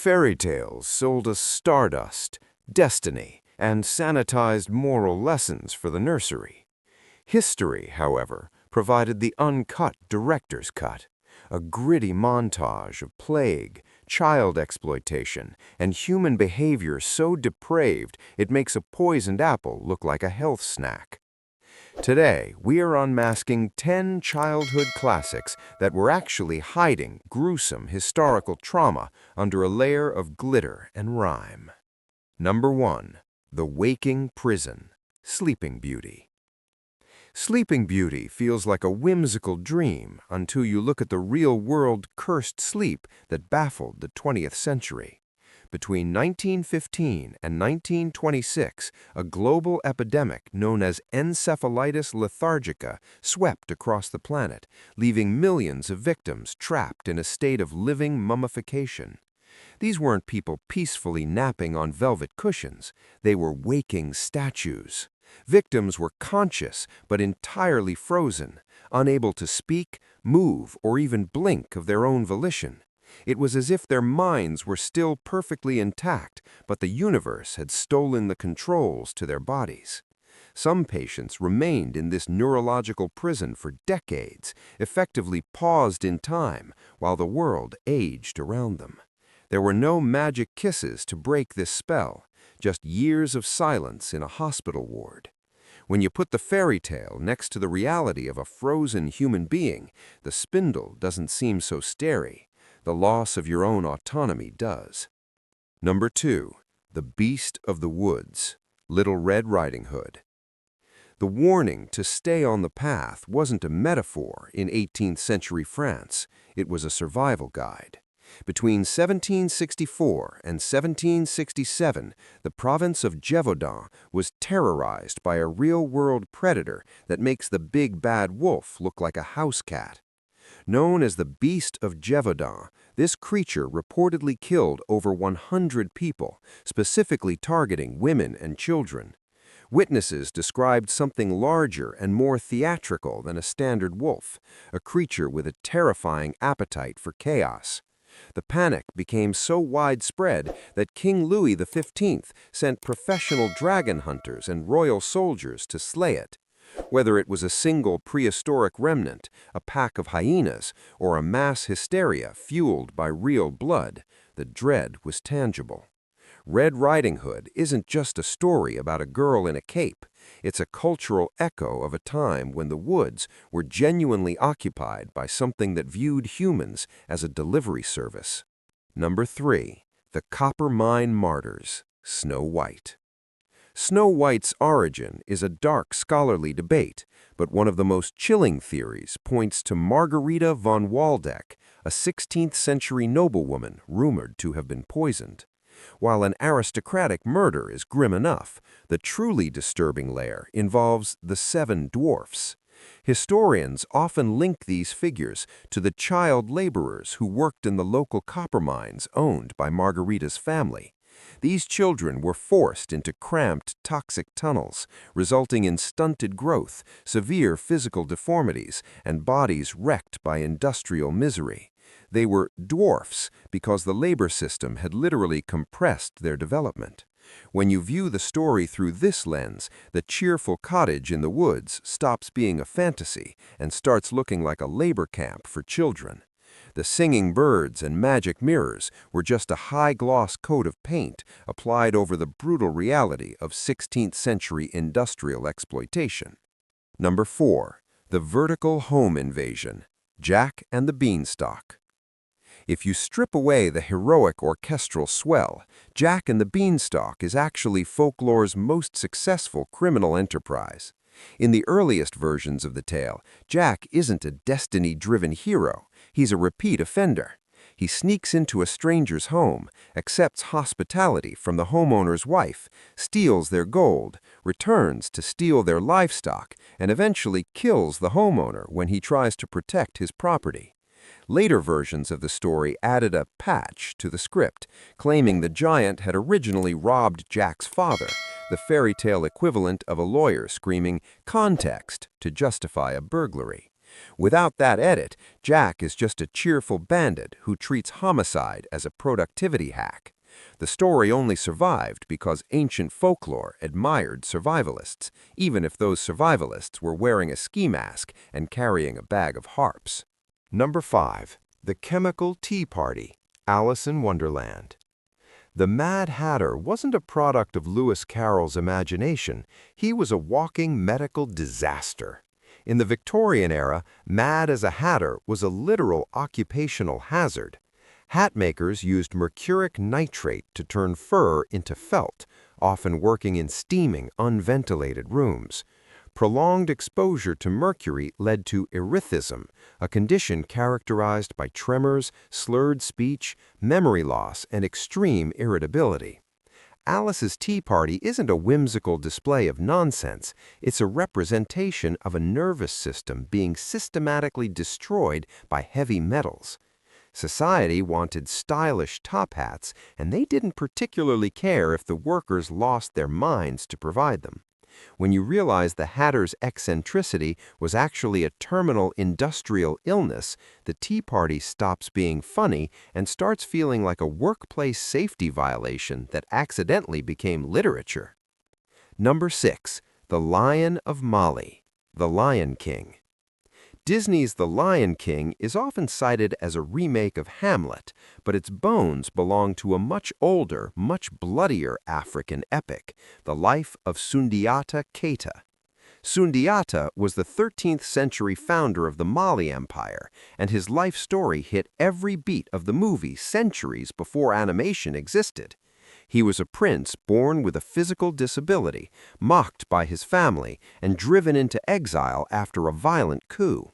Fairy tales sold us stardust, destiny, and sanitized moral lessons for the nursery. History, however, provided the uncut director's cut, a gritty montage of plague, child exploitation, and human behavior so depraved it makes a poisoned apple look like a health snack. Today, we are unmasking 10 childhood classics that were actually hiding gruesome historical trauma under a layer of glitter and rhyme. Number 1. The Waking Prison, Sleeping Beauty. Sleeping Beauty feels like a whimsical dream until you look at the real-world cursed sleep that baffled the 20th century. Between 1915 and 1926, a global epidemic known as encephalitis lethargica swept across the planet, leaving millions of victims trapped in a state of living mummification. These weren't people peacefully napping on velvet cushions. They were waking statues. Victims were conscious but entirely frozen, unable to speak, move, or even blink of their own volition. It was as if their minds were still perfectly intact, but the universe had stolen the controls to their bodies. Some patients remained in this neurological prison for decades, effectively paused in time while the world aged around them. There were no magic kisses to break this spell, just years of silence in a hospital ward. When you put the fairy tale next to the reality of a frozen human being, the spindle doesn't seem so starry. The loss of your own autonomy does. Number 2. The Beast of the Woods, Little Red Riding Hood. The warning to stay on the path wasn't a metaphor in 18th century France. It was a survival guide. Between 1764 and 1767, the province of Gévaudan was terrorized by a real-world predator that makes the big bad wolf look like a house cat. Known as the Beast of Gévaudan, this creature reportedly killed over 100 people, specifically targeting women and children. Witnesses described something larger and more theatrical than a standard wolf, a creature with a terrifying appetite for chaos. The panic became so widespread that King Louis XV sent professional dragon hunters and royal soldiers to slay it. Whether it was a single prehistoric remnant, a pack of hyenas, or a mass hysteria fueled by real blood, the dread was tangible. Red Riding Hood isn't just a story about a girl in a cape. It's a cultural echo of a time when the woods were genuinely occupied by something that viewed humans as a delivery service. Number 3. The Copper Mine Martyrs, Snow White. Snow White's origin is a dark scholarly debate, but one of the most chilling theories points to Margarita von Waldeck, a 16th century noblewoman rumored to have been poisoned. While an aristocratic murder is grim enough, the truly disturbing layer involves the 7 dwarfs. Historians often link these figures to the child laborers who worked in the local copper mines owned by Margarita's family. These children were forced into cramped, toxic tunnels, resulting in stunted growth, severe physical deformities, and bodies wrecked by industrial misery. They were dwarfs because the labor system had literally compressed their development. When you view the story through this lens, the cheerful cottage in the woods stops being a fantasy and starts looking like a labor camp for children. The singing birds and magic mirrors were just a high-gloss coat of paint applied over the brutal reality of 16th century industrial exploitation. Number 4. The Vertical Home Invasion, Jack and the Beanstalk. If you strip away the heroic orchestral swell, Jack and the Beanstalk is actually folklore's most successful criminal enterprise. In the earliest versions of the tale, Jack isn't a destiny-driven hero. He's a repeat offender. He sneaks into a stranger's home, accepts hospitality from the homeowner's wife, steals their gold, returns to steal their livestock, and eventually kills the homeowner when he tries to protect his property. Later versions of the story added a patch to the script, claiming the giant had originally robbed Jack's father, the fairy tale equivalent of a lawyer screaming "context" to justify a burglary. Without that edit, Jack is just a cheerful bandit who treats homicide as a productivity hack. The story only survived because ancient folklore admired survivalists, even if those survivalists were wearing a ski mask and carrying a bag of harps. Number 5. The Chemical Tea Party, Alice in Wonderland. The Mad Hatter wasn't a product of Lewis Carroll's imagination. He was a walking medical disaster. In the Victorian era, mad as a hatter was a literal occupational hazard. Hat makers used mercuric nitrate to turn fur into felt, often working in steaming, unventilated rooms. Prolonged exposure to mercury led to erythism, a condition characterized by tremors, slurred speech, memory loss, and extreme irritability. Alice's Tea Party isn't a whimsical display of nonsense. It's a representation of a nervous system being systematically destroyed by heavy metals. Society wanted stylish top hats, and they didn't particularly care if the workers lost their minds to provide them. When you realize the Hatter's eccentricity was actually a terminal industrial illness, the Tea Party stops being funny and starts feeling like a workplace safety violation that accidentally became literature. Number 6. The Lion of Mali, The Lion King. Disney's The Lion King is often cited as a remake of Hamlet, but its bones belong to a much older, much bloodier African epic, the life of Sundiata Keita. Sundiata was the 13th century founder of the Mali Empire, and his life story hit every beat of the movie centuries before animation existed. He was a prince born with a physical disability, mocked by his family, and driven into exile after a violent coup.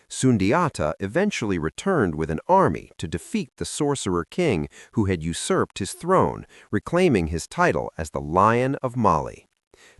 Sundiata eventually returned with an army to defeat the sorcerer king who had usurped his throne, reclaiming his title as the Lion of Mali.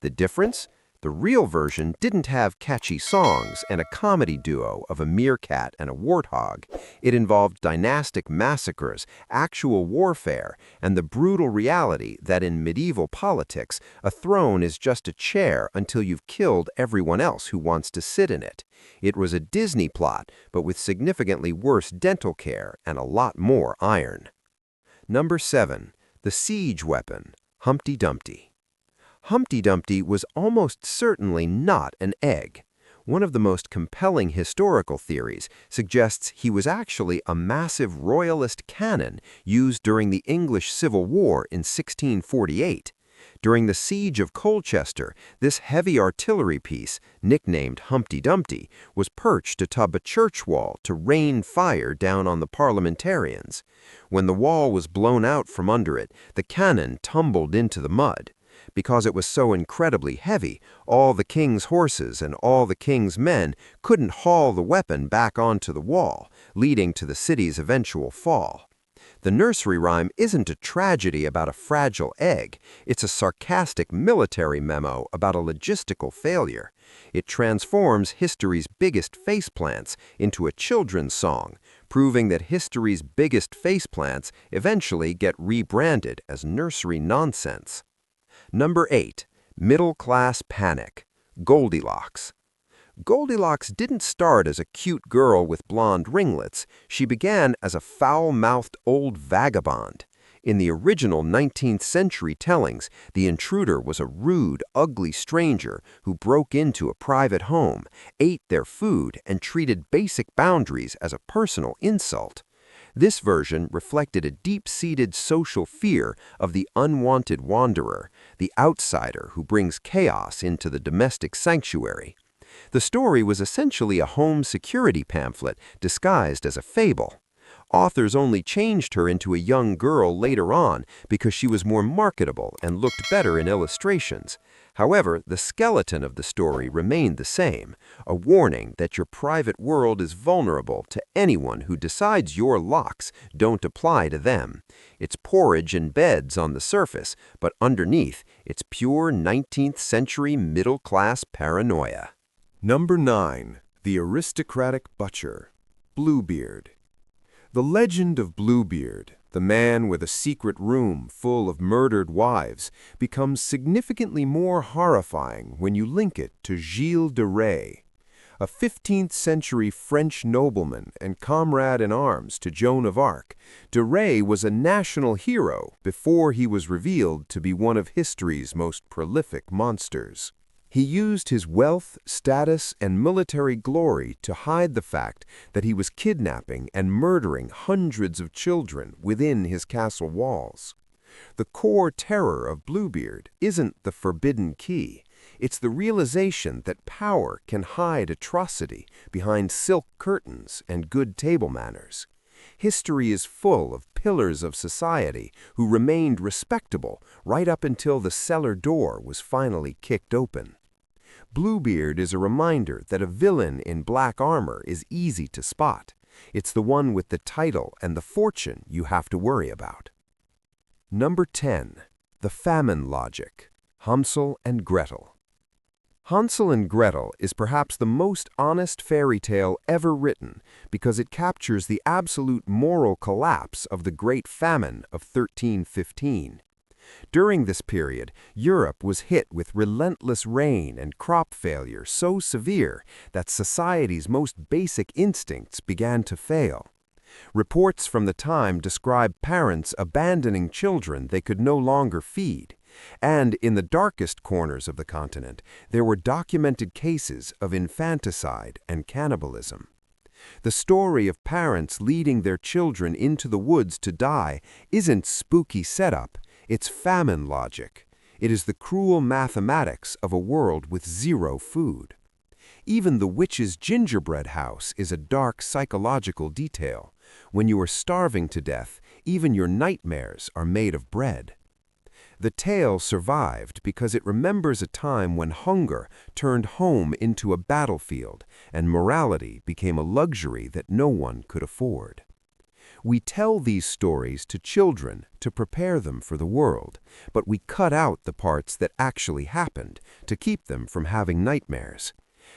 The difference? The real version didn't have catchy songs and a comedy duo of a meerkat and a warthog. It involved dynastic massacres, actual warfare, and the brutal reality that in medieval politics, a throne is just a chair until you've killed everyone else who wants to sit in it. It was a Disney plot, but with significantly worse dental care and a lot more iron. Number 7. The Siege Weapon, Humpty Dumpty. Humpty Dumpty was almost certainly not an egg. One of the most compelling historical theories suggests he was actually a massive royalist cannon used during the English Civil War in 1648. During the Siege of Colchester, this heavy artillery piece, nicknamed Humpty Dumpty, was perched atop a church wall to rain fire down on the parliamentarians. When the wall was blown out from under it, the cannon tumbled into the mud. Because it was so incredibly heavy, all the king's horses and all the king's men couldn't haul the weapon back onto the wall, leading to the city's eventual fall. The nursery rhyme isn't a tragedy about a fragile egg. It's a sarcastic military memo about a logistical failure. It transforms history's biggest faceplants into a children's song, proving that history's biggest faceplants eventually get rebranded as nursery nonsense. Number 8. Middle-class panic, Goldilocks. Goldilocks didn't start as a cute girl with blonde ringlets. She began as a foul-mouthed old vagabond. In the original 19th century tellings, the intruder was a rude, ugly stranger who broke into a private home, ate their food, and treated basic boundaries as a personal insult. This version reflected a deep-seated social fear of the unwanted wanderer, the outsider who brings chaos into the domestic sanctuary. The story was essentially a home security pamphlet disguised as a fable. Authors only changed her into a young girl later on because she was more marketable and looked better in illustrations. However, the skeleton of the story remained the same, a warning that your private world is vulnerable to anyone who decides your locks don't apply to them. It's porridge and beds on the surface, but underneath, it's pure 19th century middle-class paranoia. Number 9. The Aristocratic Butcher, Bluebeard. The legend of Bluebeard, the man with a secret room full of murdered wives, becomes significantly more horrifying when you link it to Gilles de Rais. A 15th-century French nobleman and comrade in arms to Joan of Arc, de Rais was a national hero before he was revealed to be one of history's most prolific monsters. He used his wealth, status, and military glory to hide the fact that he was kidnapping and murdering hundreds of children within his castle walls. The core terror of Bluebeard isn't the forbidden key. It's the realization that power can hide atrocity behind silk curtains and good table manners. History is full of pillars of society who remained respectable right up until the cellar door was finally kicked open. Bluebeard is a reminder that a villain in black armor is easy to spot. It's the one with the title and the fortune you have to worry about. Number 10. The Famine Logic. Hansel and Gretel. Hansel and Gretel is perhaps the most honest fairy tale ever written because it captures the absolute moral collapse of the Great Famine of 1315. During this period, Europe was hit with relentless rain and crop failure so severe that society's most basic instincts began to fail. Reports from the time describe parents abandoning children they could no longer feed. And in the darkest corners of the continent, there were documented cases of infanticide and cannibalism. The story of parents leading their children into the woods to die isn't spooky setup, it's famine logic. It is the cruel mathematics of a world with zero food. Even the witch's gingerbread house is a dark psychological detail. When you are starving to death, even your nightmares are made of bread. The tale survived because it remembers a time when hunger turned home into a battlefield and morality became a luxury that no one could afford. We tell these stories to children to prepare them for the world, but we cut out the parts that actually happened to keep them from having nightmares.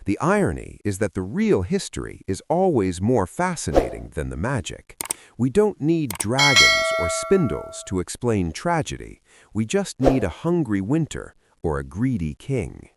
The irony is that the real history is always more fascinating than the magic. We don't need dragons or spindles to explain tragedy. We just need a hungry winter or a greedy king.